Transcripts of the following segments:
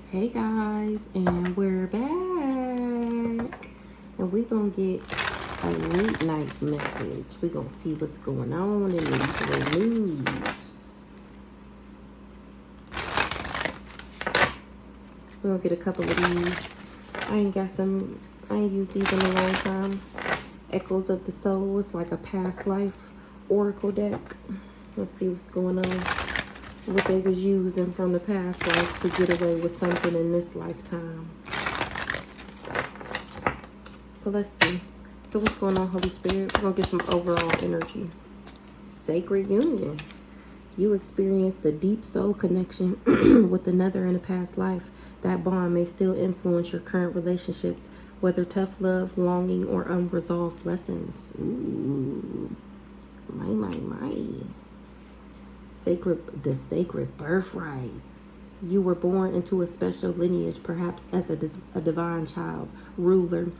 Hey guys, and we're back. And we're gonna get a late night message. We're gonna see what's going on in the news. We're gonna get a couple of these. I ain't used these in a long time. Echoes of the Soul. It's like a past life oracle deck. Let's see what's going on. What they was using from the past life to get away with something in this lifetime. So let's see. So what's going on, Holy Spirit? We're going to get some overall energy. Sacred union. You experienced a deep soul connection with another in a past life. That bond may still influence your current relationships, whether tough love, longing, or unresolved lessons. Ooh. My. The sacred birthright. You were born into a special lineage, perhaps as a divine child, ruler,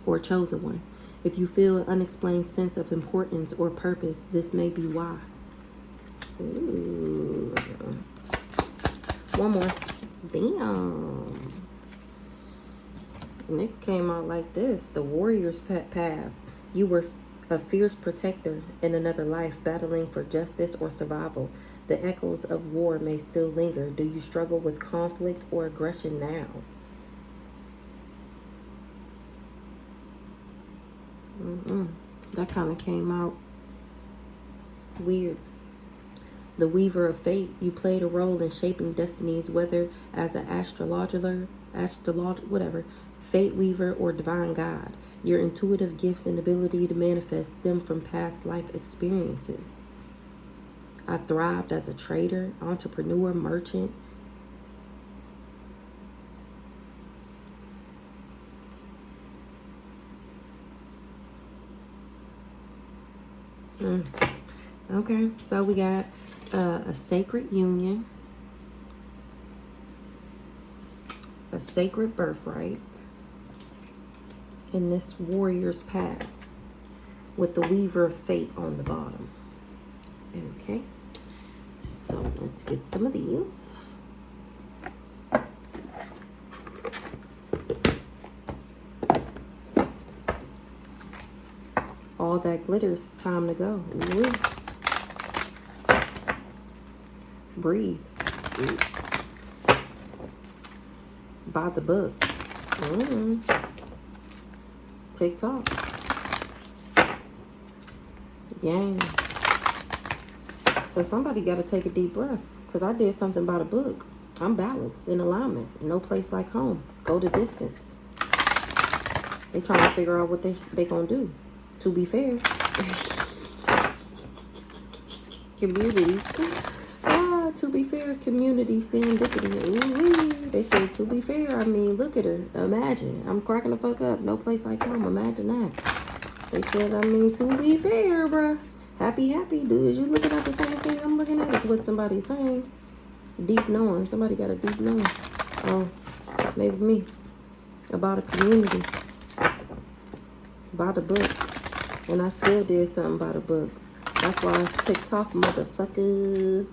or chosen one. If you feel an unexplained sense of importance or purpose, this may be why. Ooh. One more. Damn. And it came out like this. The warrior's path. You were a fierce protector in another life, battling for justice or survival. The echoes of war may still linger. Do you struggle with conflict or aggression now? That kind of came out weird. The weaver of fate. You played a role in shaping destinies, whether as an astrologer, fate weaver, or divine guide. Your intuitive gifts and ability to manifest stem from past life experiences. I thrived as a trader, entrepreneur, merchant. Okay, so we got a sacred union, a sacred birthright, in this warrior's path with the weaver of fate on the bottom. Okay, so let's get some of these. All that glitters, time to go. Ooh. Breathe. Ooh. By the book. TikTok. Yang. So somebody got to take a deep breath, because I did something by the book. I'm balanced, in alignment. No place like home. Go the distance. They trying to figure out what they gonna do. To be fair. Community. To be fair, community serendipity. Ooh-wee. They said to be fair. I mean, look at her. Imagine. I'm cracking the fuck up. No place like home. Imagine that. They said, I mean, to be fair, bruh. Happy, dude. Is you looking at the same thing I'm looking at? It's what somebody's saying. Deep knowing. Somebody got a deep knowing. Oh, maybe me. About a community. By the book. And I still did something by the book. That's why it's TikTok, motherfucker.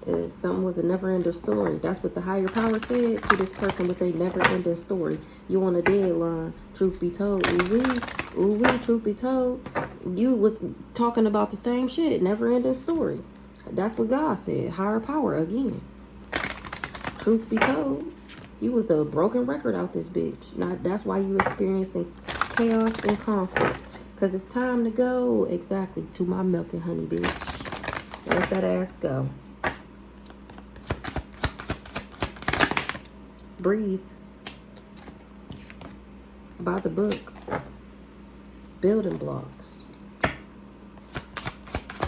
Something was a never-ending story. That's what the higher power said to this person with a never-ending story. You on a deadline. Truth be told. Ooh-wee. Truth be told. You was talking about the same shit. Never-ending story. That's what God said. Higher power again. Truth be told. You was a broken record out this bitch. Now, that's why you experiencing chaos and conflict. Because it's time to go. Exactly. To my milk and honey, bitch. Let that ass go. Breathe. By the book. Building blocks.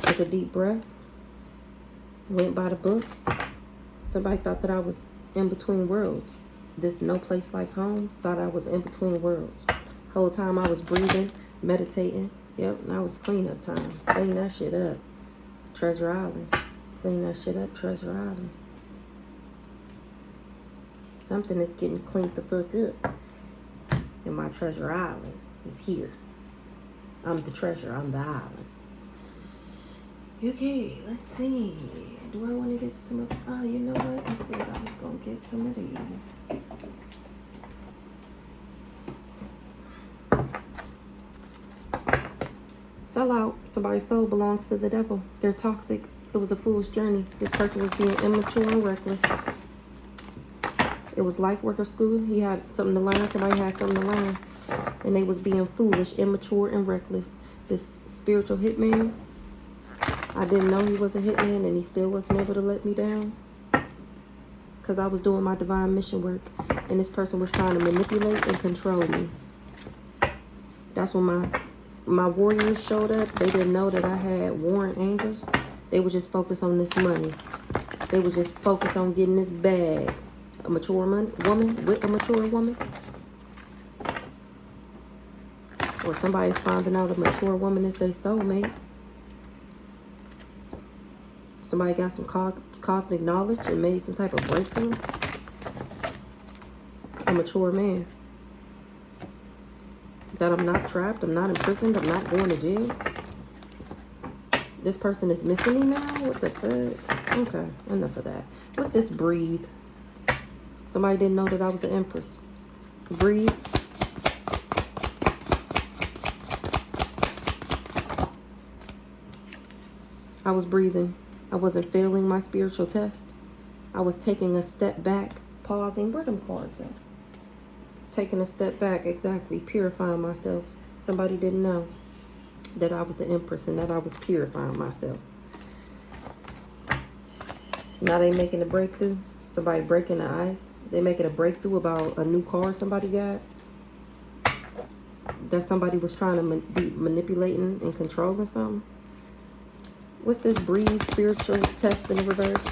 Took a deep breath. Went by the book. Somebody thought that I was in between worlds. This no place like home. Thought I was in between worlds. Whole time I was breathing, meditating. Yep, now it's cleanup time. Clean that shit up. Treasure Island. Clean that shit up, Treasure Island. Something is getting cleaned the fuck up. And my Treasure Island is here. I'm the treasure, I'm the island. Okay, let's see. do I want to get some of... Oh, you know what? I said I was going to get some of these. Sell out. Somebody's soul belongs to the devil. They're toxic. It was a fool's journey. This person was being immature and reckless. It was life worker school. He had something to learn. Somebody had something to learn. And they was being foolish, immature, and reckless. This spiritual hitman, I didn't know he was a hitman, and he still wasn't able to let me down. Because I was doing my divine mission work. And this person was trying to manipulate and control me. That's when my warriors showed up. They didn't know that I had warring angels. They were just focused on this money. They were just focused on getting this bag. A mature woman with a mature woman. Or somebody's finding out a mature woman is their soulmate. Somebody got some cosmic knowledge and made some type of breakthrough. A mature man. That I'm not trapped, I'm not imprisoned, I'm not going to jail. This person is missing me now? What the fuck? Okay, enough of that. What's this breathe? Somebody didn't know that I was the Empress. Breathe. I was breathing. I wasn't failing my spiritual test. I was taking a step back, pausing. Where them cards at? Taking a step back, exactly, purifying myself. Somebody didn't know that I was the Empress and that I was purifying myself. Now they making a breakthrough. Somebody breaking the ice. They making a breakthrough about a new car somebody got. That somebody was trying to be manipulating and controlling something. What's this breathe spiritual test in the reverse?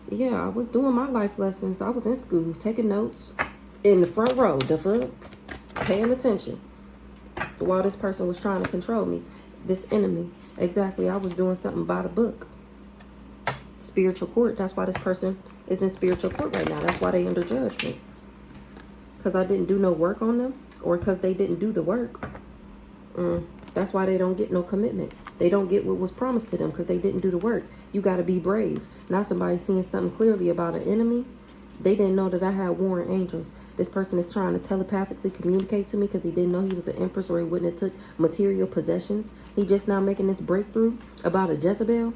Yeah, I was doing my life lessons. I was in school, taking notes in the front row, the fuck, paying attention while this person was trying to control me. This enemy. Exactly, I was doing something by the book. Spiritual court. That's why this person is in spiritual court right now. That's why they under judgment. Because I didn't do no work on them, or because they didn't do the work. That's why they don't get no commitment. They don't get what was promised to them because they didn't do the work. You got to be brave. Not somebody seeing something clearly about an enemy. They didn't know that I had warring angels. This person is trying to telepathically communicate to me because he didn't know he was an Empress, or he wouldn't have took material possessions. He just now making this breakthrough about a Jezebel.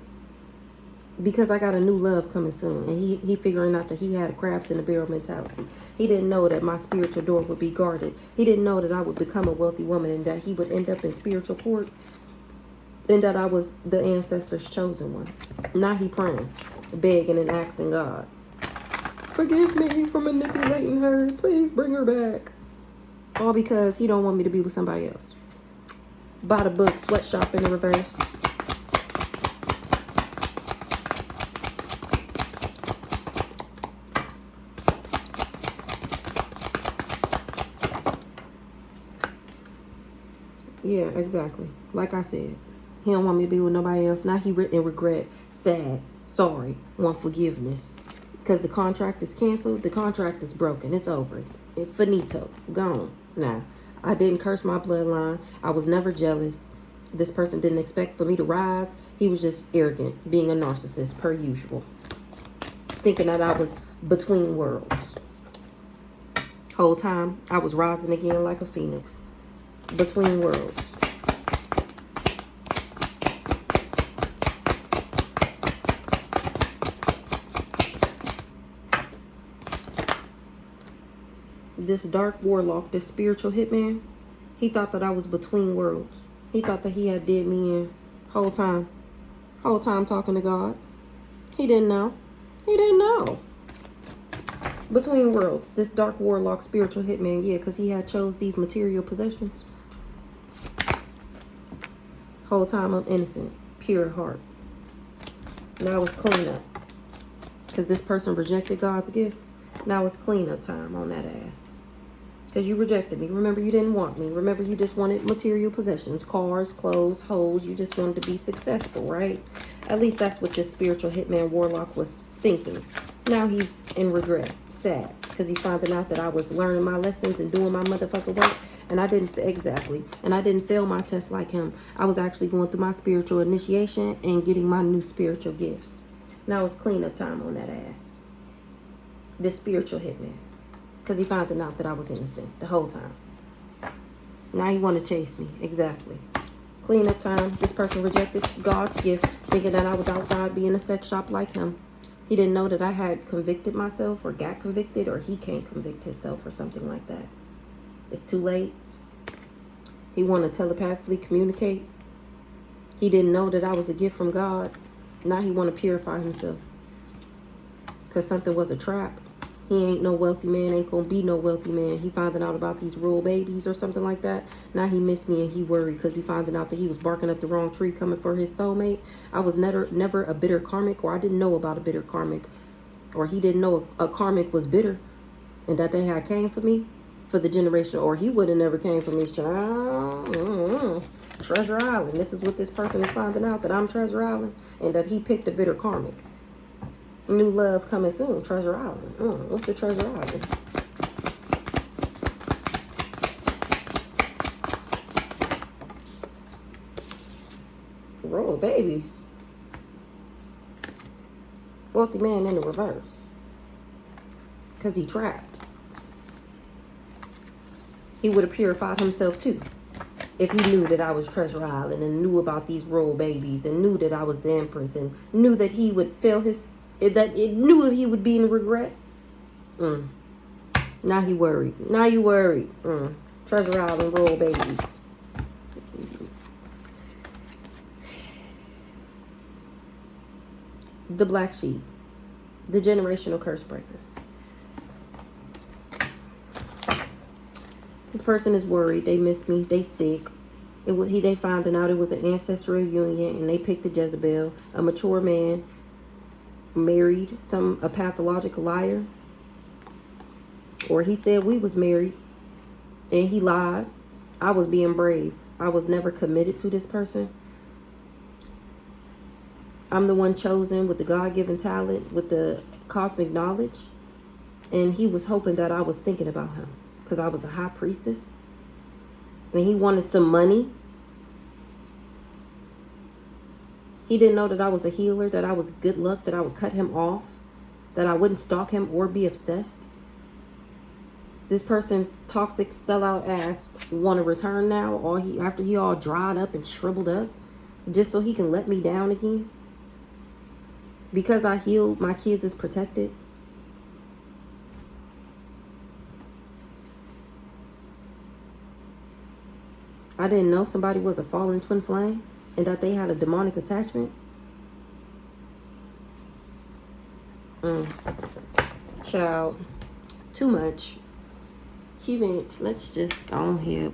Because I got a new love coming soon. And he figuring out that he had a crabs in the barrel mentality. He didn't know that my spiritual door would be guarded. He didn't know that I would become a wealthy woman and that he would end up in spiritual court. And that I was the ancestors' chosen one. Now he praying, begging and asking God, forgive me for manipulating her. Please bring her back. All because he don't want me to be with somebody else. By the book, sweatshop in the reverse. Yeah, exactly. Like I said, he don't want me to be with nobody else. Now he written regret, sad, sorry, want forgiveness. Because the contract is canceled. The contract is broken. It's over. It's finito. Gone. Nah, I didn't curse my bloodline. I was never jealous. This person didn't expect for me to rise. He was just arrogant, being a narcissist per usual. Thinking that I was between worlds. Whole time, I was rising again like a phoenix. Between worlds. This dark warlock, this spiritual hitman, he thought that I was between worlds. He thought that he had did me in whole time talking to God. He didn't know. He didn't know. Between worlds, this dark warlock, spiritual hitman, yeah, because he had chose these material possessions. Whole time I'm innocent, pure heart. Now it's cleanup. Because this person rejected God's gift. Now it's cleanup time on that ass. Because you rejected me. Remember, you didn't want me. Remember, you just wanted material possessions. Cars, clothes, hoes. You just wanted to be successful, right? At least that's what this spiritual hitman warlock was thinking. Now he's in regret. Sad. Because he's finding out that I was learning my lessons and doing my motherfucking work. And I didn't, exactly. And I didn't fail my test like him. I was actually going through my spiritual initiation and getting my new spiritual gifts. Now it's cleanup time on that ass. This spiritual hitman. Because he found out that I was innocent the whole time. Now he want to chase me. Exactly. Cleanup time. This person rejected God's gift, thinking that I was outside being a sex shop like him. He didn't know that I had convicted myself or got convicted, or he can't convict himself or something like that. It's too late. He wanted to telepathically communicate. He didn't know that I was a gift from God. Now he want to purify himself. Because something was a trap. He ain't no wealthy man, ain't gonna be no wealthy man. He finding out about these rural babies or something like that. Now he missed me and he worried because he finding out that he was barking up the wrong tree coming for his soulmate. I was never a bitter karmic, or I didn't know about a bitter karmic. Or he didn't know a karmic was bitter and that they had came for me for the generation, or he would have never came for me. Child. Treasure Island. This is what this person is finding out, that I'm Treasure Island and that he picked a bitter karmic. New love coming soon. Treasure Island. What's the Treasure Island? Royal babies. Wealthy man in the reverse. Because he trapped. He would have purified himself too. If he knew that I was Treasure Island and knew about these royal babies and knew that I was the Empress and knew that he would fail his... that it knew if he would be in regret. Now he worried. Now you worried. Treasure Island, royal babies. The black sheep. The generational curse breaker. This person is worried. They miss me. They sick. They finding out it was an ancestral union and they picked a Jezebel, a mature man, married a pathological liar, or he said we was married and he lied. I was being brave. I was never committed to this person. I'm the one chosen with the God-given talent, with the cosmic knowledge, and he was hoping that I was thinking about him because I was a high priestess and he wanted some money. He didn't know that I was a healer, that I was good luck, that I would cut him off, that I wouldn't stalk him or be obsessed. This person, toxic, sellout ass, want to return now, after he all dried up and shriveled up, just so he can let me down again. Because I healed, my kids is protected. I didn't know somebody was a fallen twin flame and that they had a demonic attachment. Child, too much. Let's just go on here.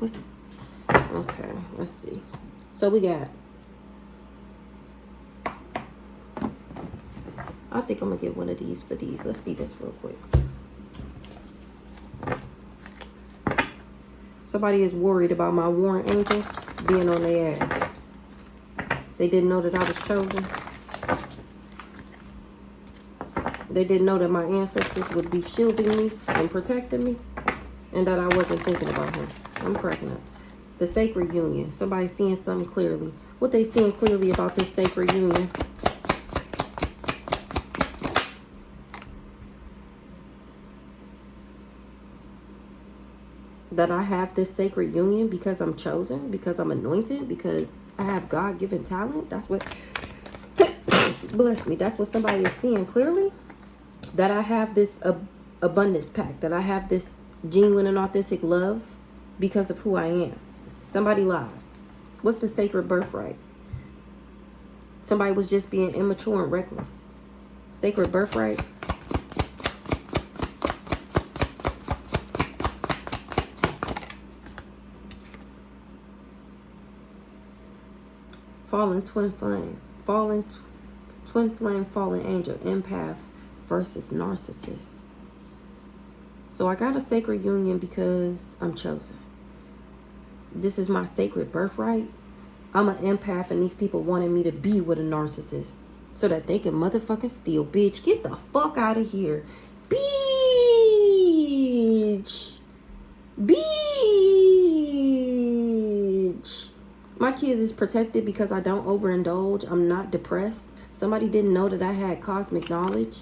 Okay, let's see. So we got, I think I'm gonna get one of these for these. Let's see this real quick. Somebody is worried about my warring angels being on their ass. They didn't know that I was chosen. They didn't know that my ancestors would be shielding me and protecting me, and that I wasn't thinking about him. I'm cracking up. The sacred union. Somebody seeing something clearly. What they seeing clearly about this sacred union? That I have this sacred union because I'm chosen, because I'm anointed, because I have God-given talent. That's what, bless me, that's what somebody is seeing clearly. That I have this abundance pack, that I have this genuine and authentic love because of who I am. Somebody lied. What's the sacred birthright? Somebody was just being immature and reckless. Sacred birthright. Fallen twin flame. Fallen twin flame, fallen angel, empath versus narcissist. So I got a sacred union because I'm chosen. This is my sacred birthright. I'm an empath and these people wanted me to be with a narcissist so that they can motherfucking steal. Bitch, get the fuck out of here. Bitch. Bitch. My kids is protected because I don't overindulge. I'm not depressed. Somebody didn't know that I had cosmic knowledge.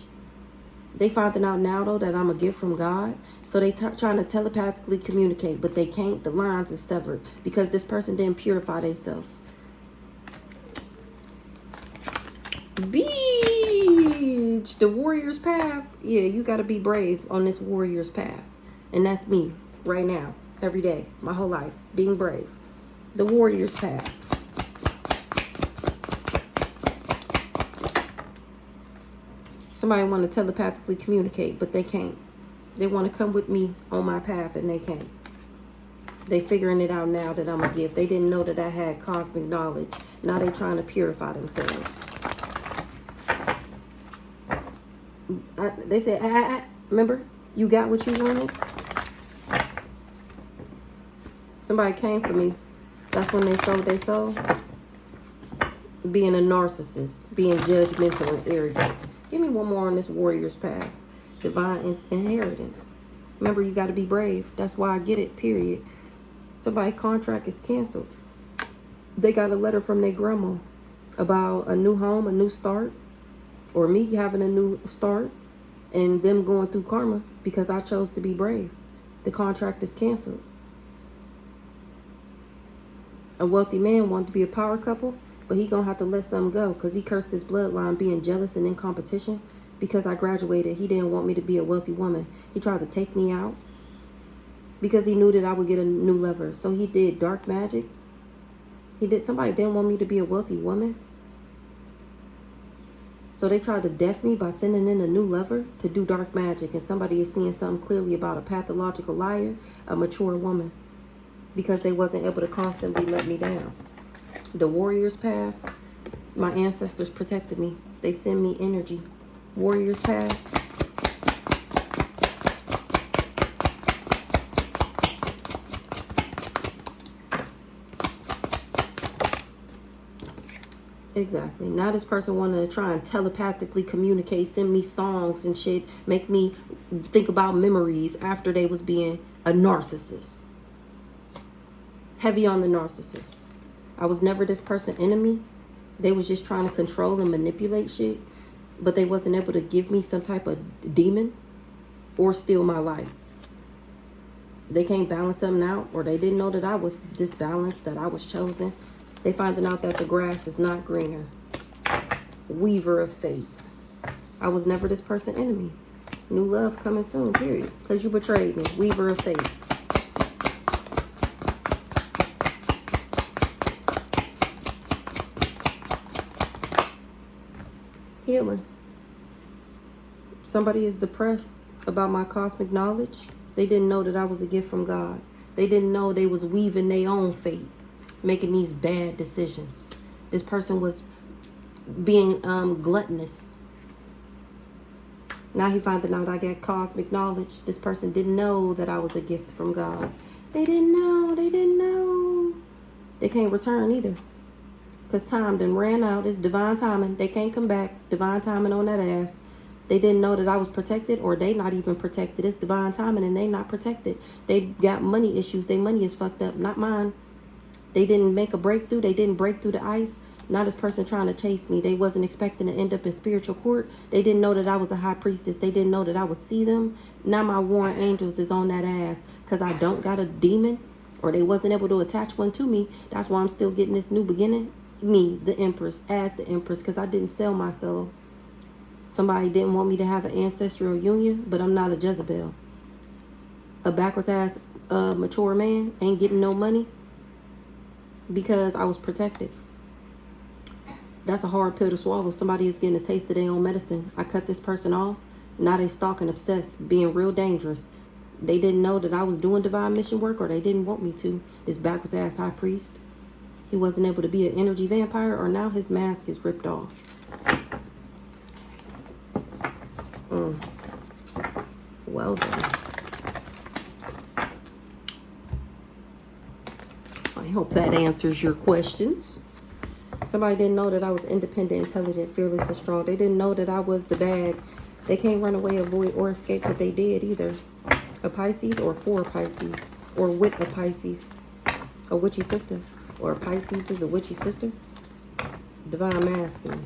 They finding out now, though, that I'm a gift from God. So they trying to telepathically communicate, but they can't. The lines is severed because this person didn't purify themselves. Beach, the warrior's path. Yeah, you got to be brave on this warrior's path. And that's me right now, every day, my whole life, being brave. The warrior's path. Somebody want to telepathically communicate, but they can't. They want to come with me on my path, and they can't. They figuring it out now that I'm a gift. They didn't know that I had cosmic knowledge. Now they trying to purify themselves. They said, remember, you got what you wanted? Somebody came for me. That's when they sold their soul. Being a narcissist, being judgmental and arrogant. Give me one more on this warrior's path. Divine inheritance. Remember, you got to be brave. That's why I get it, period. Somebody's contract is canceled. They got a letter from their grandma about a new home, a new start, or me having a new start, and them going through karma because I chose to be brave. The contract is canceled. A wealthy man wanted to be a power couple, but he gonna have to let something go because he cursed his bloodline being jealous and in competition. Because I graduated, he didn't want me to be a wealthy woman. He tried to take me out because he knew that I would get a new lover. So he did dark magic. Somebody didn't want me to be a wealthy woman. So they tried to deaf me by sending in a new lover to do dark magic. And somebody is seeing something clearly about a pathological liar, a mature woman. Because they wasn't able to constantly let me down. The warrior's path, my ancestors protected me. They send me energy. Warrior's path. Exactly. Now this person wanted to try and telepathically communicate, send me songs and shit, make me think about memories after they was being a narcissist. Heavy on the narcissist. I was never this person's enemy. They was just trying to control and manipulate shit. But they wasn't able to give me some type of demon or steal my life. They can't balance something out, or they didn't know that I was disbalanced, that I was chosen. They finding out that the grass is not greener. Weaver of fate. I was never this person's enemy. New love coming soon, period. Because you betrayed me. Weaver of fate. Healing. Somebody is depressed about my cosmic knowledge. They didn't know that I was a gift from God. They didn't know they was weaving their own fate, making these bad decisions. This person was being gluttonous. Now he finding out I got cosmic knowledge. This person didn't know that I was a gift from God. They didn't know. They didn't know. They can't return either. Because time done ran out. It's divine timing. They can't come back. Divine timing on that ass. They didn't know that I was protected, or they not even protected. It's divine timing and they not protected. They got money issues. Their money is fucked up, not mine. They didn't make a breakthrough. They didn't break through the ice. Now this person trying to chase me. They wasn't expecting to end up in spiritual court. They didn't know that I was a high priestess. They didn't know that I would see them. Now my warring angels is on that ass because I don't got a demon, or they wasn't able to attach one to me. That's why I'm still getting this new beginning. Me, the Empress, as the Empress, because I didn't sell my soul. Somebody didn't want me to have an ancestral union, but I'm not a Jezebel. A backwards ass mature man ain't getting no money because I was protected. That's a hard pill to swallow. Somebody is getting a taste of their own medicine. I cut this person off. Now they stalking, obsessed, being real dangerous. They didn't know that I was doing divine mission work, or they didn't want me to. This backwards ass high priest. He wasn't able to be an energy vampire, or now his mask is ripped off. Well done. I hope that answers your questions. Somebody didn't know that I was independent, intelligent, fearless, and strong. They didn't know that I was the bad. They can't run away, avoid, or escape, but they did either. A Pisces or for a Pisces, or with a Pisces, a witchy sister. or a Pisces is a witchy sister. Divine masculine.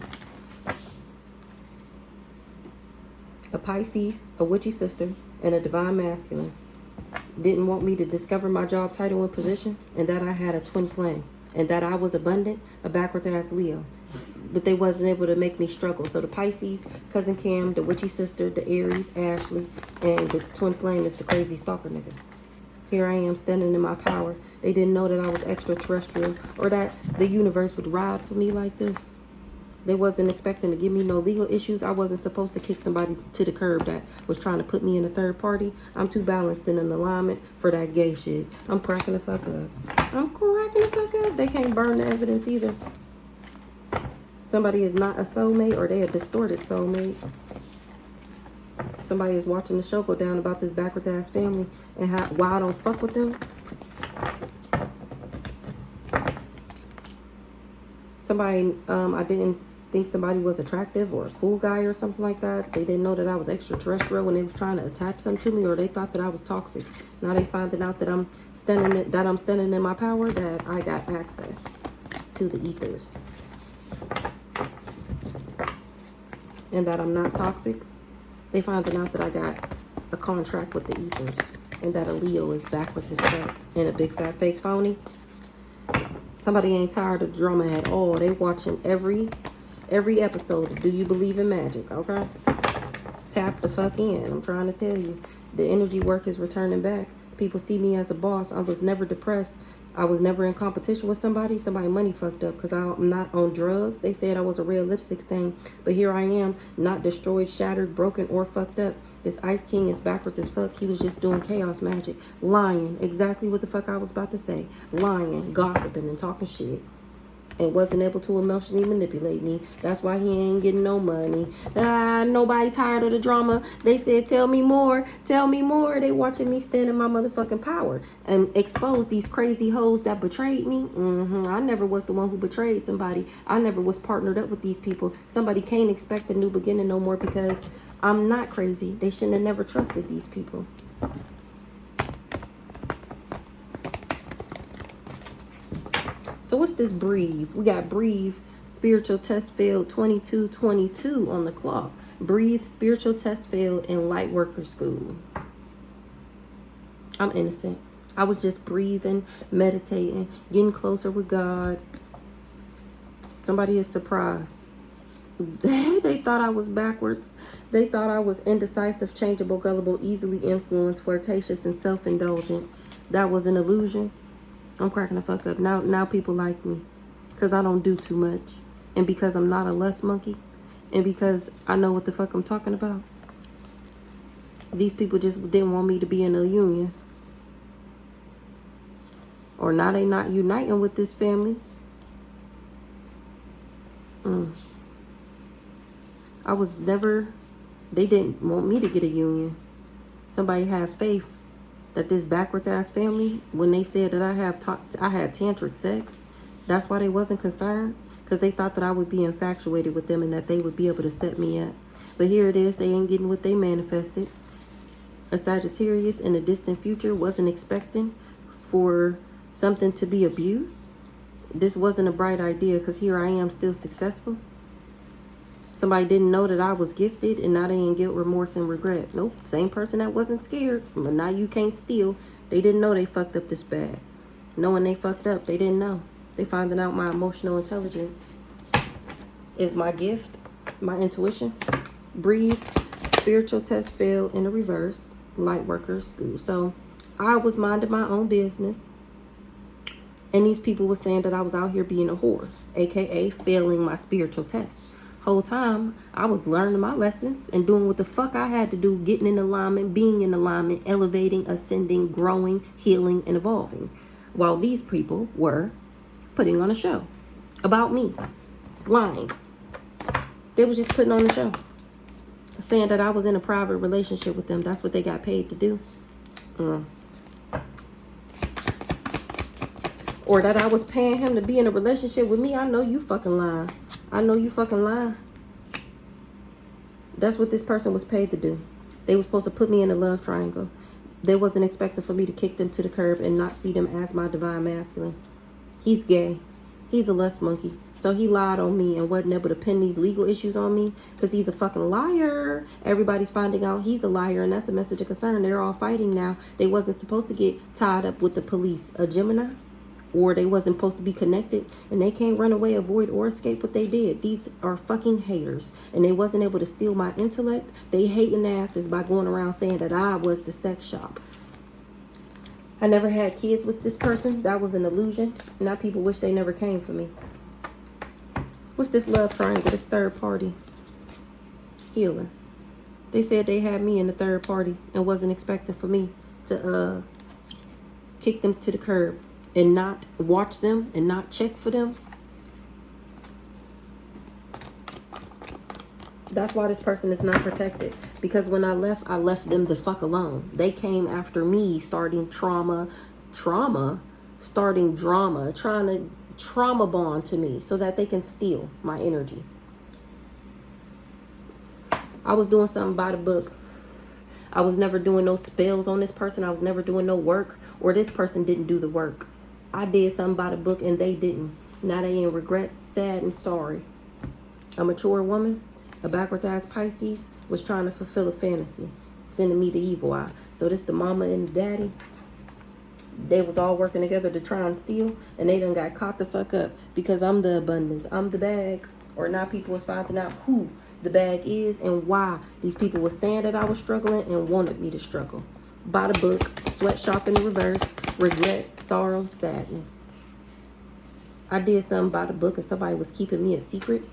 A Pisces, a witchy sister, and a divine masculine didn't want me to discover my job title and position, and that I had a twin flame, and that I was abundant, a backwards ass Leo. But they wasn't able to make me struggle. So the Pisces, cousin Cam, the witchy sister, the Aries, Ashley, and the twin flame is the crazy stalker nigga. Here I am standing in my power. They didn't know that I was extraterrestrial or that the universe would ride for me like this. They wasn't expecting to give me no legal issues. I wasn't supposed to kick somebody to the curb that was trying to put me in a third party. I'm too balanced in an alignment for that gay shit. I'm cracking the fuck up. I'm cracking the fuck up. They can't burn the evidence either. Somebody is not a soulmate or they a distorted soulmate. Somebody is watching the show go down about this backwards ass family and how why I don't fuck with them. Somebody, I didn't think somebody was attractive or a cool guy or something like that. They didn't know that I was extraterrestrial when they was trying to attach something to me, or they thought that I was toxic. Now they finding out that I'm standing in my power, that I got access to the ethers. And that I'm not toxic. They finding out that I got a contract with the ethers, and that a Leo is backwards as fuck and a big fat fake phony. Somebody ain't tired of drama at all. They watching every episode of Do You Believe in Magic, okay? Tap the fuck in. I'm trying to tell you. The energy work is returning back. People see me as a boss. I was never depressed. I was never in competition with somebody. Somebody money fucked up because I'm not on drugs. They said I was a red lipstick stain. But here I am, not destroyed, shattered, broken, or fucked up. This Ice King is backwards as fuck. He was just doing chaos magic. Lying. Exactly what the fuck I was about to say. Lying, gossiping, and talking shit. And wasn't able to emotionally manipulate me. That's why he ain't getting no money. Nobody tired of the drama. They said, tell me more. Tell me more. They watching me stand in my motherfucking power and expose these crazy hoes that betrayed me. I never was the one who betrayed somebody. I never was partnered up with these people. Somebody can't expect a new beginning no more because I'm not crazy. They shouldn't have never trusted these people. So what's this breathe? We got breathe, spiritual test failed 2222 on the clock. Breathe, spiritual test failed in light worker school. I'm innocent. I was just breathing, meditating, getting closer with God. Somebody is surprised. They thought I was backwards. They thought I was indecisive, changeable, gullible, easily influenced, flirtatious, and self-indulgent. That was an illusion. I'm cracking the fuck up. Now people like me because I don't do too much, and because I'm not a lust monkey, and because I know what the fuck I'm talking about. These people just didn't want me to be in a union. Or now they not uniting with this family. I was never, they didn't want me to get a union. Somebody had faith that this backwards ass family, when they said that I had tantric sex, that's why they wasn't concerned, because they thought that I would be infatuated with them and that they would be able to set me up. But here it is, they ain't getting what they manifested. A Sagittarius in the distant future wasn't expecting for something to be abused. This wasn't a bright idea because here I am still successful. Somebody didn't know that I was gifted, and now they in guilt, remorse, and regret. Nope, same person that wasn't scared, but now you can't steal. They didn't know they fucked up this bad. Knowing they fucked up, they didn't know. They finding out my emotional intelligence is my gift, my intuition. Breeze, spiritual test failed in the reverse, light worker school. So I was minding my own business, and these people were saying that I was out here being a whore, aka failing my spiritual test. Whole time I was learning my lessons and doing what the fuck I had to do, getting in alignment, being in alignment, elevating, ascending, growing, healing, and evolving, while these people were putting on a show about me, lying. They was just putting on a show, saying that I was in a private relationship with them. That's what they got paid to do. Or that I was paying him to be in a relationship with me. I know you fucking lying. I know you fucking lying. That's what this person was paid to do. They were supposed to put me in a love triangle. They wasn't expecting for me to kick them to the curb and not see them as my divine masculine. He's gay. He's a lust monkey. So he lied on me and wasn't able to pin these legal issues on me because he's a fucking liar. Everybody's finding out he's a liar, and that's a message of concern. They're all fighting now. They wasn't supposed to get tied up with the police. A Gemini, or they wasn't supposed to be connected, and they can't run away, avoid, or escape what they did. These are fucking haters, and they wasn't able to steal my intellect. They hating asses by going around saying that I was the sex shop. I never had kids with this person. That was an illusion. Now people wish they never came for me. What's this love triangle? This third party healer. They said they had me in the third party and wasn't expecting for me to kick them to the curb and not watch them and not check for them. That's why this person is not protected. Because when I left them the fuck alone. They came after me, starting starting drama, trying to trauma bond to me so that they can steal my energy. I was doing something by the book. I was never doing no spells on this person. I was never doing no work, or this person didn't do the work. I did something by the book and they didn't. Now they in regret, sad, and sorry. A mature woman, a backwards ass Pisces, was trying to fulfill a fantasy, sending me the evil eye. So this the mama and the daddy. They was all working together to try and steal, and they done got caught the fuck up because I'm the abundance. I'm the bag. Or now people was finding out who the bag is and why these people were saying that I was struggling and wanted me to struggle. By the book, sweatshop in reverse, regret, sorrow, sadness. I did something by the book and somebody was keeping me a secret,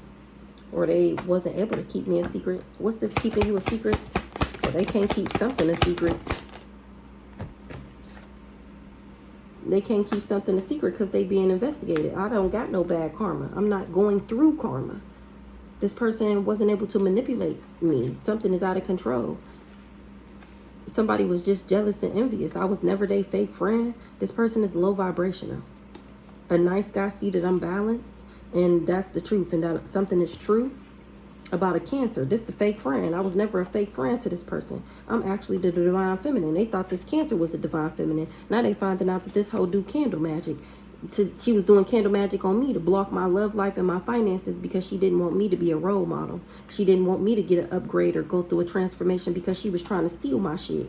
or they wasn't able to keep me a secret. What's this keeping you a secret? Well, they can't keep something a secret. They can't keep something a secret because they being investigated. I don't got no bad karma. I'm not going through karma. This person wasn't able to manipulate me. Something is out of control. Somebody was just jealous and envious. I was never their fake friend. This person is low vibrational. A nice guy see that I'm balanced, and that's the truth, and that something is true about a Cancer. This the fake friend. I was never a fake friend to this person. I'm actually the divine feminine. They thought this Cancer was a divine feminine. Now they finding out that this whole do candle magic. She was doing candle magic on me to block my love life and my finances because she didn't want me to be a role model. She didn't want me to get an upgrade or go through a transformation because she was trying to steal my shit.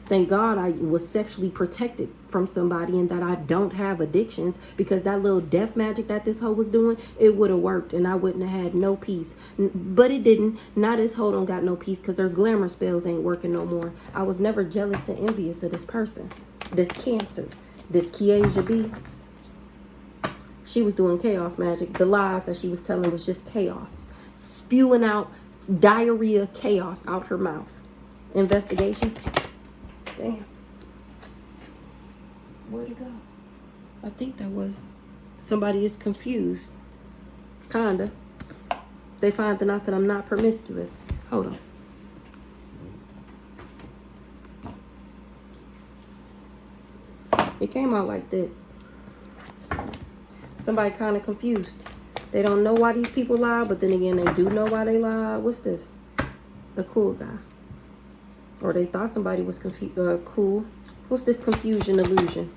Thank God I was sexually protected from somebody and that I don't have addictions, because that little death magic that this hoe was doing, it would have worked and I wouldn't have had no peace. But it didn't. Now this hoe don't got no peace because her glamour spells ain't working no more. I was never jealous and envious of this person. This Cancer. This Kiesha B. She was doing chaos magic. The lies that she was telling was just chaos. Spewing out diarrhea chaos out her mouth. Investigation. Damn. Where'd it go? I think that was... Somebody is confused. Kinda. They find out that I'm not promiscuous. Hold on. It came out like this. Somebody kind of confused. They don't know why these people lie, but then again, they do know why they lie. What's this? The cool guy. Or they thought somebody was cool. What's this confusion illusion?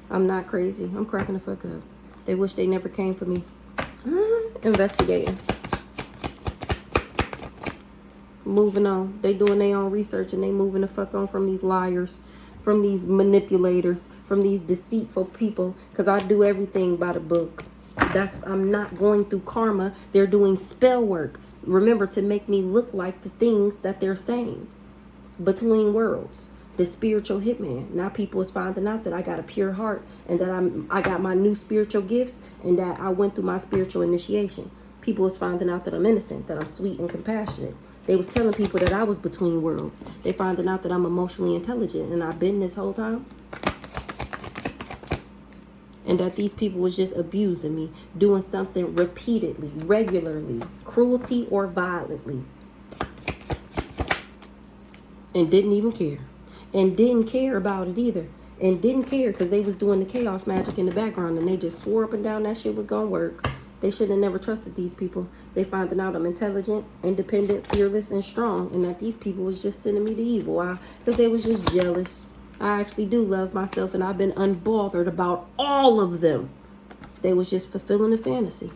I'm not crazy. I'm cracking the fuck up. They wish they never came for me. Investigating. Moving on. They doing their own research and they moving the fuck on from these liars, from these manipulators, from these deceitful people. Because I do everything by the book. I'm not going through karma. They're doing spell work. Remember, to make me look like the things that they're saying. Between worlds, the spiritual hitman. Now people is finding out that I got a pure heart and that I got my new spiritual gifts and that I went through my spiritual initiation. People is finding out that I'm innocent, that I'm sweet and compassionate. They was telling people that I was between worlds. They finding out that I'm emotionally intelligent and I've been this whole time. And that these people was just abusing me, doing something repeatedly, regularly, cruelty or violently. And didn't even care. And didn't care about it either. And didn't care because they was doing the chaos magic in the background and they just swore up and down that shit was going to work. They should have never trusted these people. They finding out I'm intelligent, independent, fearless, and strong. And that these people was just sending me the evil eye because they was just jealous. I actually do love myself and I've been unbothered about all of them. They was just fulfilling a fantasy.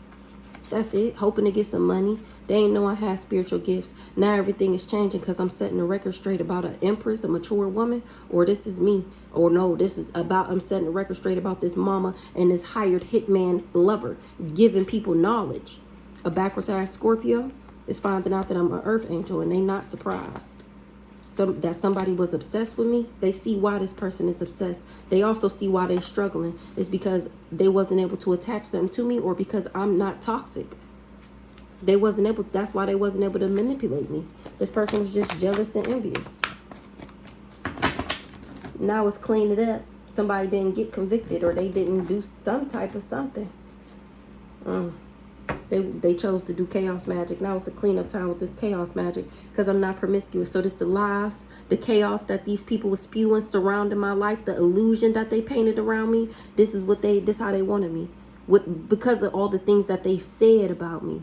That's it. Hoping to get some money. They ain't know I had spiritual gifts. Now everything is changing because I'm setting the record straight about an empress, a mature woman, or this is me. Or no, this is about, I'm setting the record straight about this mama and this hired hitman lover giving people knowledge. A backwards ass Scorpio is finding out that I'm an earth angel and they not surprised. That somebody was obsessed with me. They see why this person is obsessed. They also see why they're struggling. It's because they wasn't able to attach them to me, or because I'm not toxic. They wasn't able, that's why they wasn't able to manipulate me. This person was just jealous and envious. Now it's clean it up. Somebody didn't get convicted, or they didn't do some type of something. They chose to do chaos magic. Now it's a cleanup time with this chaos magic because I'm not promiscuous. So this the lies, the chaos that these people were spewing surrounding my life, the illusion that they painted around me. This how they wanted me. Because of all the things that they said about me.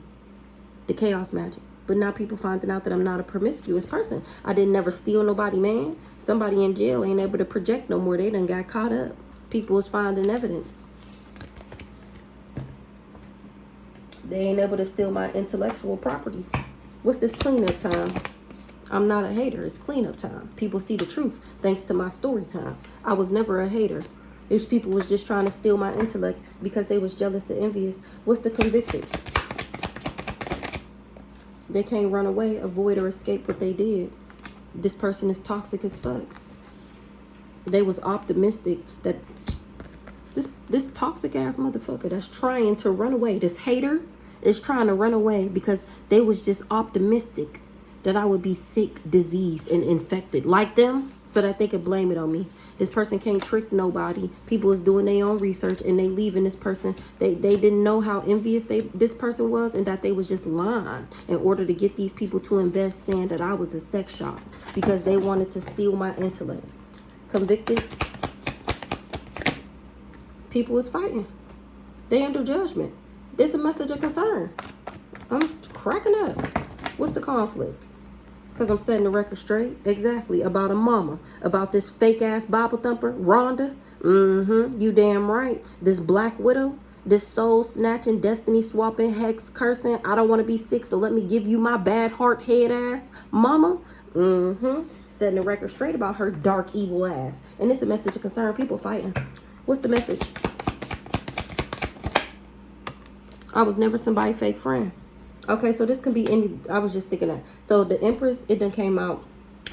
The chaos magic. But now people finding out that I'm not a promiscuous person. I didn't never steal nobody, man. Somebody in jail ain't able to project no more. They done got caught up. People was finding evidence. They ain't able to steal my intellectual properties. What's this cleanup time? I'm not a hater. It's cleanup time. People see the truth thanks to my story time. I was never a hater. These people was just trying to steal my intellect because they was jealous and envious. What's the convicted? They can't run away, avoid, or escape what they did. This person is toxic as fuck. They was optimistic that this toxic ass motherfucker that's trying to run away, this hater is trying to run away because they was just optimistic that I would be sick, diseased, and infected like them so that they could blame it on me. This person can't trick nobody. People is doing their own research and they leaving this person. They didn't know how envious this person was, and that they was just lying in order to get these people to invest, saying that I was a sex shop because they wanted to steal my intellect. Convicted. People is fighting. They under judgment. There's a message of concern. I'm cracking up. What's the conflict? Because I'm setting the record straight. Exactly. About a mama. About this fake ass Bible thumper, Rhonda. You damn right. This black widow. This soul snatching, destiny swapping, hex cursing. I don't want to be sick, so let me give you my bad heart head ass mama. Setting the record straight about her dark evil ass. And it's a message of concern. People fighting. What's the message? I was never somebody's fake friend. Okay, so this can be any, I was just thinking that. So the Empress, it done came out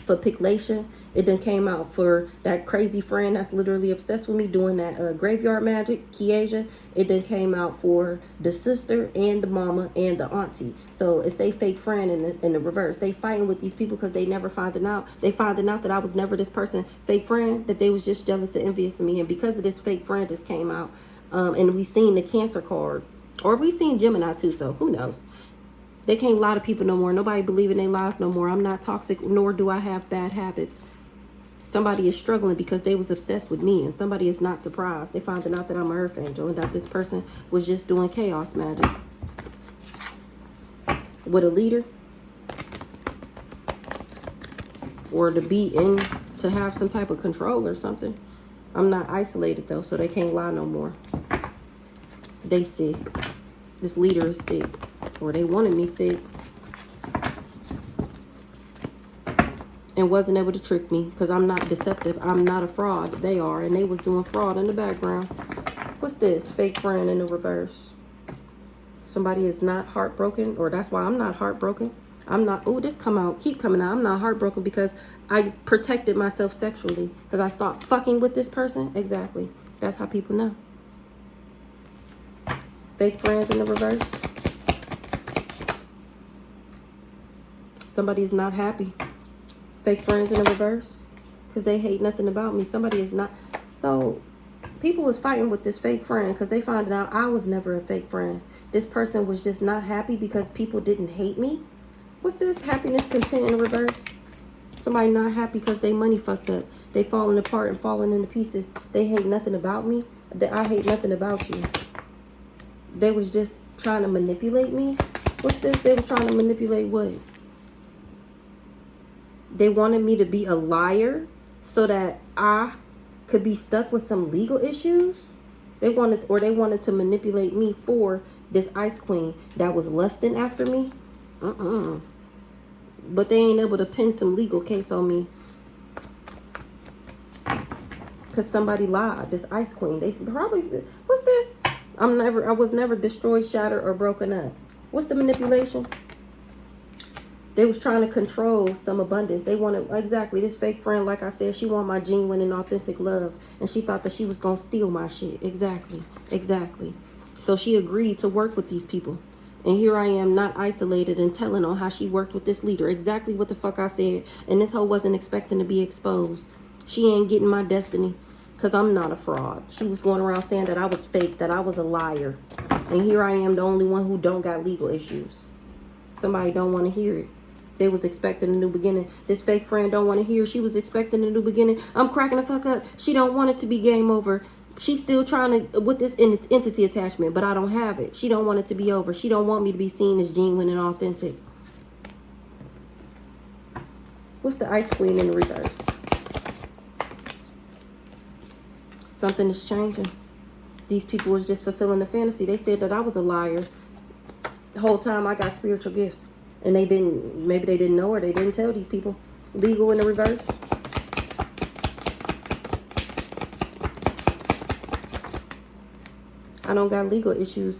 for Piclation. It done came out for that crazy friend that's literally obsessed with me doing that graveyard magic, Kiesha. It done came out for the sister and the mama and the auntie. So it's a fake friend in the reverse. They fighting with these people because they never finding out. They finding out that I was never this person, fake friend, that they was just jealous and envious of me. And because of this fake friend just came out, and we seen the Cancer card, or we seen Gemini too, so who knows? They can't lie to people no more. Nobody believe in their lies no more. I'm not toxic, nor do I have bad habits. Somebody is struggling because they was obsessed with me, and somebody is not surprised. They finding out that I'm an earth angel and that this person was just doing chaos magic. With a leader. Or to be in, to have some type of control or something. I'm not isolated though, so they can't lie no more. They sick. This leader is sick. Or they wanted me sick. And wasn't able to trick me because I'm not deceptive. I'm not a fraud. They are. And they was doing fraud in the background. What's this? Fake friend in the reverse. Somebody is not heartbroken. Or that's why I'm not heartbroken. I'm not. Oh, this come out. Keep coming out. I'm not heartbroken because I protected myself sexually. Because I stopped fucking with this person. Exactly. That's how people know. Fake friends in the reverse. Somebody is not happy. Fake friends in the reverse. Because they hate nothing about me. Somebody is not. So, people was fighting with this fake friend because they found out I was never a fake friend. This person was just not happy because people didn't hate me. What's this? Happiness, content in the reverse. Somebody not happy because they money fucked up. They falling apart and falling into pieces. They hate nothing about me. I hate nothing about you. They was just trying to manipulate me. What's this? They was trying to manipulate what? They wanted me to be a liar so that I could be stuck with some legal issues. They wanted to manipulate me for this ice queen that was lusting after me. But they ain't able to pin some legal case on me because somebody lied. This ice queen, they probably said, what's this? I was never destroyed, shattered, or broken up. What's the manipulation? They was trying to control some abundance. They wanted, exactly, this fake friend, like I said, she want my genuine and authentic love. And she thought that she was going to steal my shit. Exactly. So she agreed to work with these people. And here I am, not isolated and telling on how she worked with this leader. Exactly what the fuck I said. And this hoe wasn't expecting to be exposed. She ain't getting my destiny because I'm not a fraud. She was going around saying that I was fake, that I was a liar. And here I am, the only one who don't got legal issues. Somebody don't want to hear it. They was expecting a new beginning. This fake friend don't want to hear. She was expecting a new beginning. I'm cracking the fuck up. She don't want it to be game over. She's still trying to, with this entity attachment, but I don't have it. She don't want it to be over. She don't want me to be seen as genuine and authentic. What's the ice queen in the reverse? Something is changing. These people was just fulfilling the fantasy. They said that I was a liar. The whole time I got spiritual gifts. And they didn't, maybe they didn't know, or they didn't tell these people. Legal in the reverse. I don't got legal issues.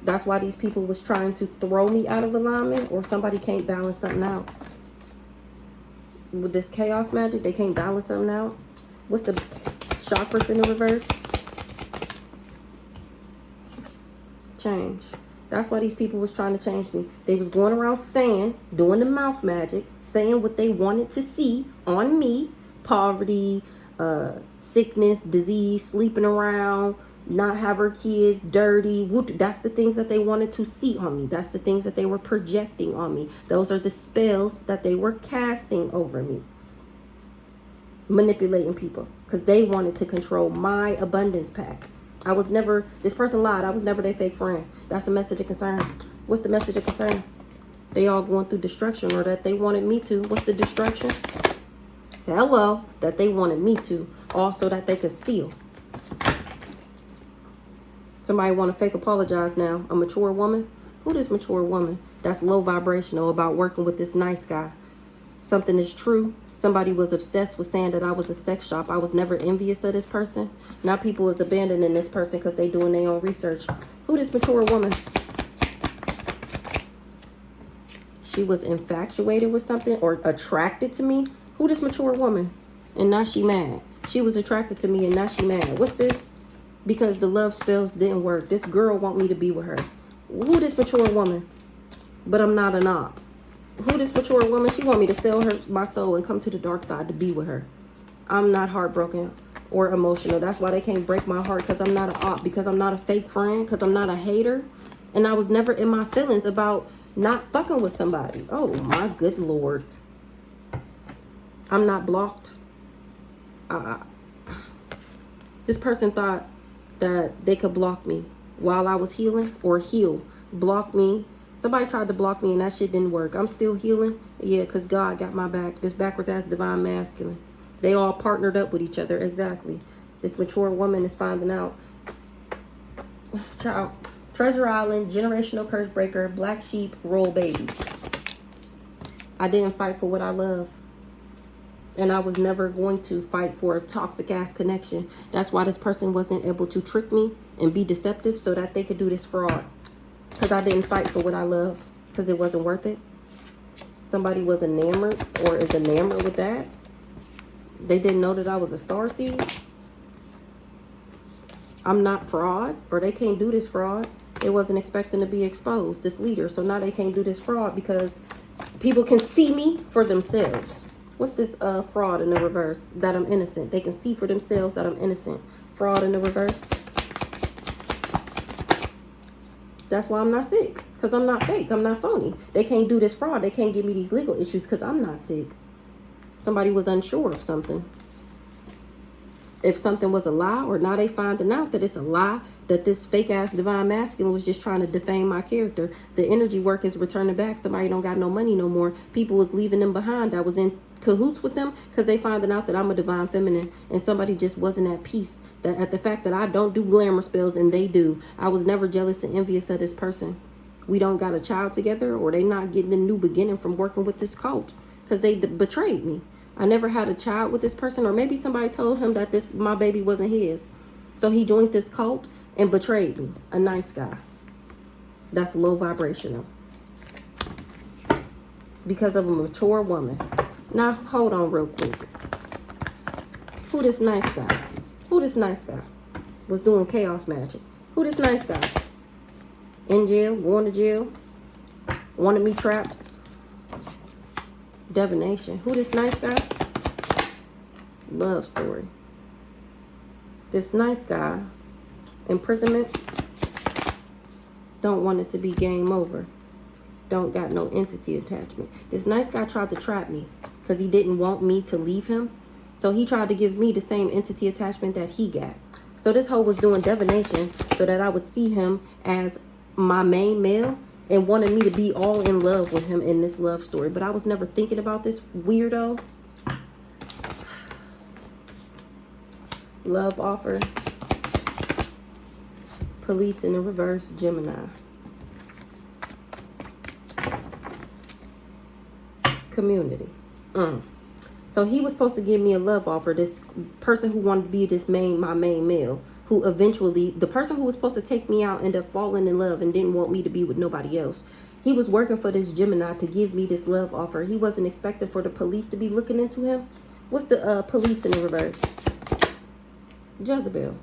That's why these people was trying to throw me out of alignment, or somebody can't balance something out. With this chaos magic, they can't balance something out. What's the chakras in the reverse? Change. That's why these people was trying to change me. They was going around saying, doing the mouth magic, saying what they wanted to see on me. Poverty, sickness, disease, sleeping around, not have her kids, dirty. That's the things that they wanted to see on me. That's the things that they were projecting on me. Those are the spells that they were casting over me. Manipulating people because they wanted to control my abundance pack. I was never, this person lied. I was never their fake friend. That's a message of concern. What's the message of concern? They all going through destruction, or that they wanted me to. What's the destruction? Hello, that they wanted me to. Also that they could steal. Somebody want to fake apologize now. A mature woman? Who this mature woman? That's low vibrational about working with this nice guy. Something is true. Somebody was obsessed with saying that I was a sex shop. I was never envious of this person. Now people is abandoning this person because they doing their own research. Who this mature woman? She was infatuated with something or attracted to me. Who this mature woman? And now she mad. She was attracted to me and now she mad. What's this? Because the love spells didn't work. This girl want me to be with her. Who this mature woman? But I'm not an op. Who this mature woman? She want me to sell her my soul and come to the dark side to be with her. I'm not heartbroken or emotional. That's why they can't break my heart, because I'm not an op, because I'm not a fake friend, because I'm not a hater. And I was never in my feelings about not fucking with somebody. Oh my good Lord. I'm not blocked. This person thought that they could block me while I was healing, or heal. Block me. Somebody tried to block me and that shit didn't work. I'm still healing. Yeah, because God got my back. This backwards ass divine masculine. They all partnered up with each other. Exactly. This mature woman is finding out. Child. Treasure Island, generational curse breaker, black sheep, roll babies. I didn't fight for what I love. And I was never going to fight for a toxic ass connection. That's why this person wasn't able to trick me and be deceptive so that they could do this fraud. Because I didn't fight for what I love. Because it wasn't worth it. Somebody was enamored or is enamored with that. They didn't know that I was a starseed. I'm not fraud, or they can't do this fraud. They wasn't expecting to be exposed, this leader. So now they can't do this fraud because people can see me for themselves. What's this fraud in the reverse? That I'm innocent. They can see for themselves that I'm innocent. Fraud in the reverse. That's why I'm not sick. Because I'm not fake. I'm not phony. They can't do this fraud. They can't give me these legal issues because I'm not sick. Somebody was unsure of something. If something was a lie, or now they finding out that it's a lie, that this fake ass divine masculine was just trying to defame my character. The energy work is returning back. Somebody don't got no money no more. People was leaving them behind that was in cahoots with them because they finding out that I'm a divine feminine and somebody just wasn't at peace at the fact that I don't do glamour spells and they do. I was never jealous and envious of this person. We don't got a child together, or they not getting a new beginning from working with this cult because they betrayed me. I never had a child with this person, or maybe somebody told him that my baby wasn't his. So he joined this cult and betrayed me. A nice guy. That's low vibrational. Because of a mature woman. Now, hold on real quick. Who this nice guy? Who this nice guy was doing chaos magic? Who this nice guy? In jail, going to jail, wanted me trapped. Divination. Who this nice guy? Love story. This nice guy, imprisonment, don't want it to be game over. Don't got no entity attachment. This nice guy tried to trap me because he didn't want me to leave him. So he tried to give me the same entity attachment that he got. So this hoe was doing divination so that I would see him as my main male and wanted me to be all in love with him in this love story. But I was never thinking about this weirdo. Love offer. Police in the reverse, Gemini. Community. So he was supposed to give me a love offer. This person who wanted to be my main male, who eventually, the person who was supposed to take me out ended up falling in love and didn't want me to be with nobody else. He was working for this Gemini to give me this love offer. He wasn't expecting for the police to be looking into him. What's the police in the reverse? Jezebel.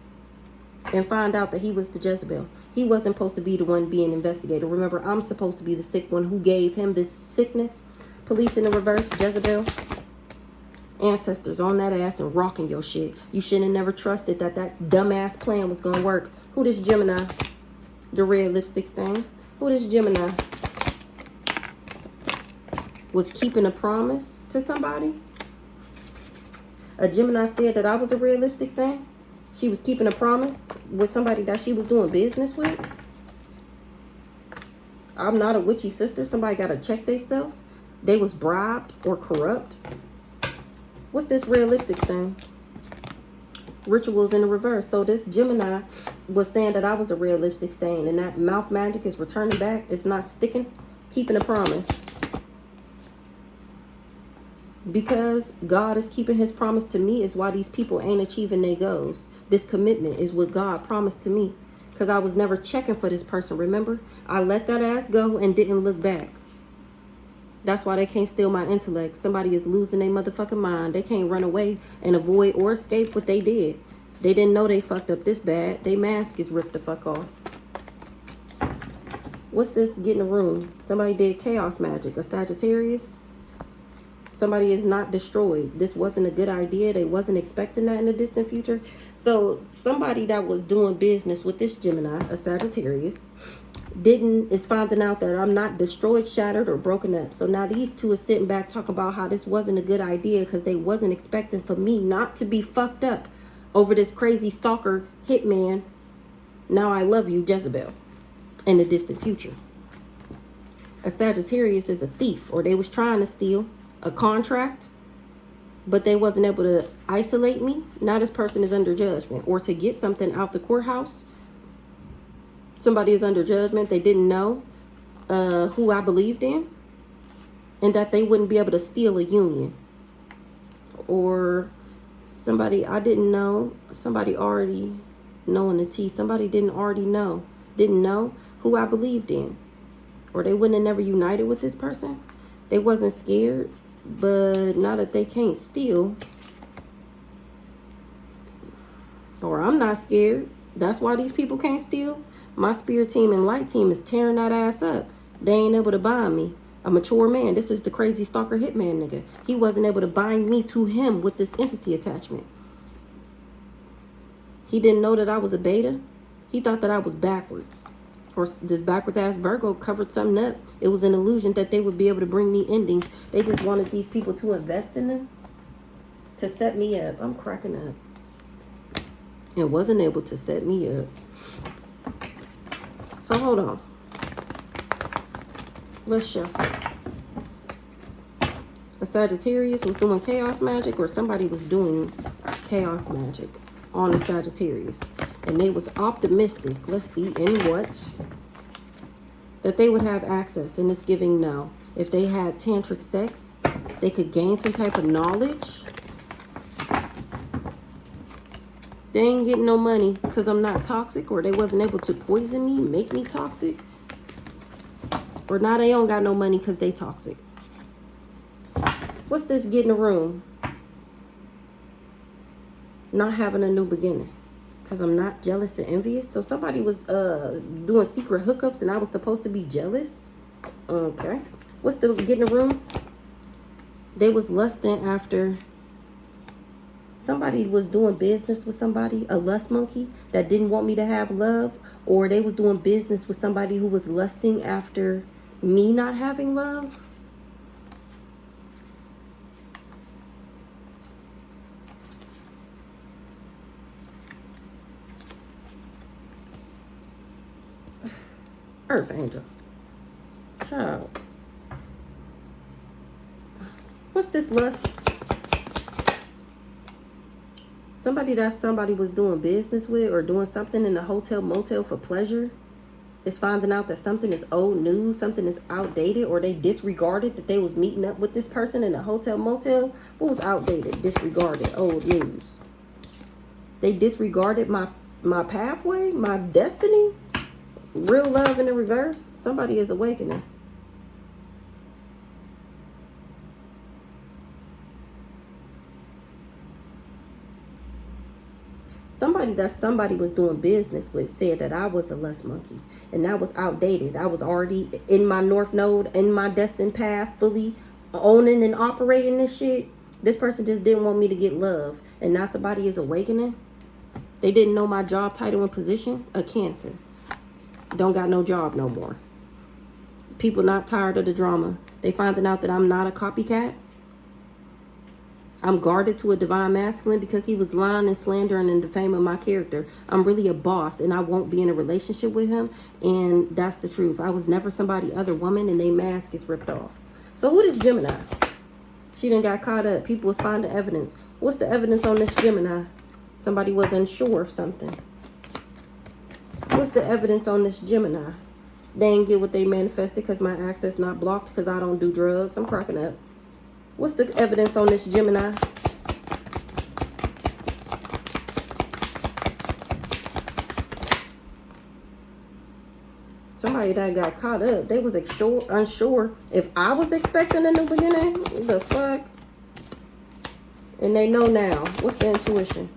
And find out that he was the Jezebel. He wasn't supposed to be the one being investigated. Remember, I'm supposed to be the sick one who gave him this sickness. Police in the reverse, Jezebel. Ancestors on that ass and rocking your shit. You shouldn't have never trusted that dumbass plan was going to work. Who this Gemini? The red lipstick stain. Who this Gemini? Was keeping a promise to somebody? A Gemini said that I was a red lipstick stain? She was keeping a promise with somebody that she was doing business with? I'm not a witchy sister. Somebody got to check themselves. They was bribed or corrupt. What's this red lipstick stain? Rituals in the reverse. So this Gemini was saying that I was a red lipstick stain, and that mouth magic is returning back. It's not sticking. Keeping a promise. Because God is keeping his promise to me is why these people ain't achieving their goals. This commitment is what God promised to me. Because I was never checking for this person, remember? I let that ass go and didn't look back. That's why they can't steal my intellect. Somebody is losing their motherfucking mind. They can't run away and avoid or escape what they did. They didn't know they fucked up this bad. They mask is ripped the fuck off. What's this? Get in a room. Somebody did chaos magic. A Sagittarius. Somebody is not destroyed. This wasn't a good idea. They wasn't expecting that in the distant future. So somebody that was doing business with this Gemini, a Sagittarius, is finding out that I'm not destroyed, shattered, or broken up. So now these two are sitting back talking about how this wasn't a good idea because they wasn't expecting for me not to be fucked up over this crazy stalker hitman. Now I love you, Jezebel, in the distant future. A Sagittarius is a thief, or they was trying to steal a contract, but they wasn't able to isolate me. Now this person is under judgment, or to get something out the courthouse. Somebody is under judgment. They didn't know who I believed in, and that they wouldn't be able to steal a union. Or somebody I didn't know, somebody already knowing the tea. Somebody didn't know who I believed in, or they wouldn't have never united with this person. They wasn't scared, but now that they can't steal, or I'm not scared, that's why these people can't steal. My spirit team and light team is tearing that ass up. They ain't able to bind me. A mature man. This is the crazy stalker hitman nigga. He wasn't able to bind me to him with this entity attachment. He didn't know that I was a beta. He thought that I was backwards. Or this backwards ass Virgo covered something up. It was an illusion that they would be able to bring me endings. They just wanted these people to invest in them to set me up. I'm cracking up. And wasn't able to set me up. So hold on. Let's shuffle. A Sagittarius was doing chaos magic, or somebody was doing chaos magic on the Sagittarius. And they was optimistic, let's see, in what? That they would have access, and it's giving no. If they had tantric sex, they could gain some type of knowledge. They ain't getting no money because I'm not toxic, or they wasn't able to poison me, make me toxic. Or now they don't got no money because they toxic. What's this get in the room? Not having a new beginning. Because I'm not jealous and envious. So somebody was doing secret hookups and I was supposed to be jealous. Okay. What's the get in the room? They was lusting after... Somebody was doing business with somebody, a lust monkey, that didn't want me to have love. Or they was doing business with somebody who was lusting after me not having love. Earth angel. Child. What's this lust? Somebody that somebody was doing business with or doing something in a hotel motel for pleasure is finding out that something is old news, something is outdated, or they disregarded that they was meeting up with this person in a hotel motel. What was outdated? Disregarded, old news. They disregarded my pathway, my destiny. Real love in the reverse. Somebody is awakening. Somebody that somebody was doing business with said that I was a lust monkey. And that was outdated. I was already in my north node, in my destined path, fully owning and operating this shit. This person just didn't want me to get love. And now somebody is awakening. They didn't know my job title and position. A Cancer. Don't got no job no more. People not tired of the drama. They finding out that I'm not a copycat. I'm guarded to a divine masculine because he was lying and slandering and defaming my character. I'm really a boss and I won't be in a relationship with him. And that's the truth. I was never somebody other woman and they mask is ripped off. So who this Gemini? She done got caught up. People was finding evidence. What's the evidence on this Gemini? Somebody was unsure of something. What's the evidence on this Gemini? They ain't get what they manifested because my access not blocked because I don't do drugs. I'm cracking up. What's the evidence on this Gemini? Somebody that got caught up. They was unsure if I was expecting a new beginning. What the fuck? And they know now. What's the intuition?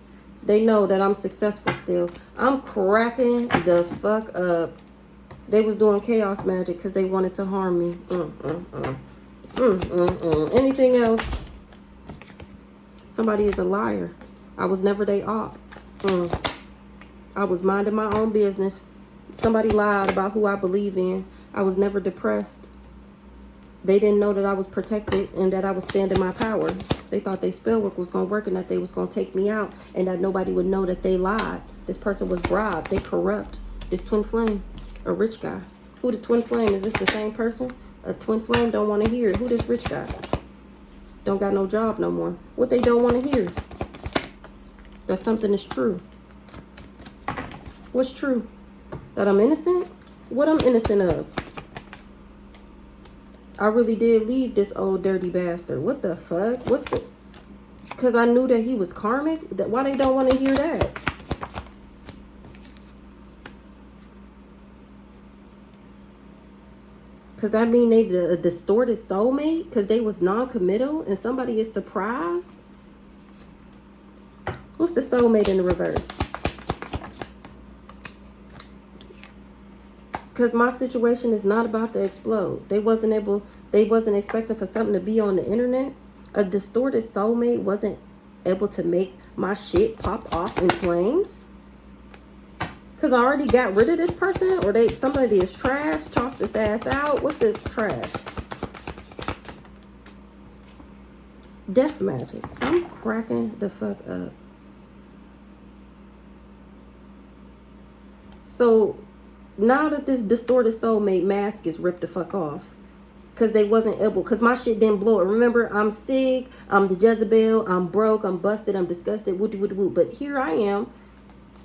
They know that I'm successful still. I'm cracking the fuck up. They was doing chaos magic because they wanted to harm me. Anything else? Somebody is a liar. I was never they op. I was minding my own business. Somebody lied about who I believe in. I was never depressed. They didn't know that I was protected and that I was standing my power. They thought their spell work was going to work and that they was going to take me out and that nobody would know that they lied. This person was bribed. They corrupt. This twin flame, a rich guy. Who the twin flame? Is this the same person? A twin flame don't want to hear it. Who this rich guy? Don't got no job no more. What they don't want to hear? That something is true. What's true? That I'm innocent? What I'm innocent of? I really did leave this old dirty bastard. What the fuck? What's the... Because I knew that he was karmic? Why they don't want to hear that? Because that mean they a distorted soulmate? Because they was non-committal and somebody is surprised? What's the soulmate in the reverse? Because my situation is not about to explode. They wasn't expecting for something to be on the internet. A distorted soulmate wasn't able to make my shit pop off in flames. Because I already got rid of this person, or somebody is trash, tossed this ass out. What's this trash? Death magic. I'm cracking the fuck up. So now that this distorted soulmate mask is ripped the fuck off, because they wasn't able, because my shit didn't blow it. Remember, I'm sick, I'm the Jezebel, I'm broke, I'm busted, I'm disgusted, woo. But here I am,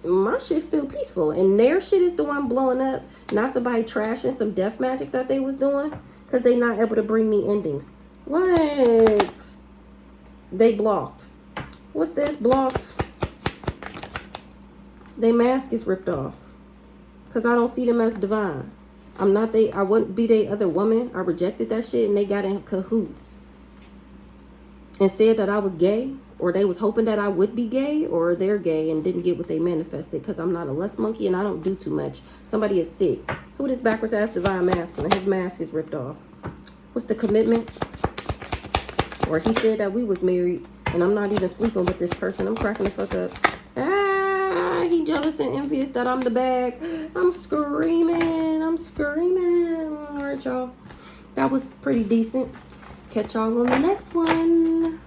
my shit's still peaceful, and their shit is the one blowing up, not somebody trashing some death magic that they was doing, because they not able to bring me endings. What? They blocked. What's this? Blocked. Their mask is ripped off, because I don't see them as divine. I'm not they. I wouldn't be they other woman. I rejected that shit, and they got in cahoots and said that I was gay, or they was hoping that I would be gay, or they're gay and didn't get what they manifested, because I'm not a lust monkey and I don't do too much. Somebody is sick. Who this backwards ass divine masculine? His mask is ripped off. What's the commitment? Or he said that we was married and I'm not even sleeping with this person. I'm cracking the fuck up. He jealous and envious that I'm the bag. I'm screaming. I'm screaming. All right, y'all. That was pretty decent. Catch y'all on the next one.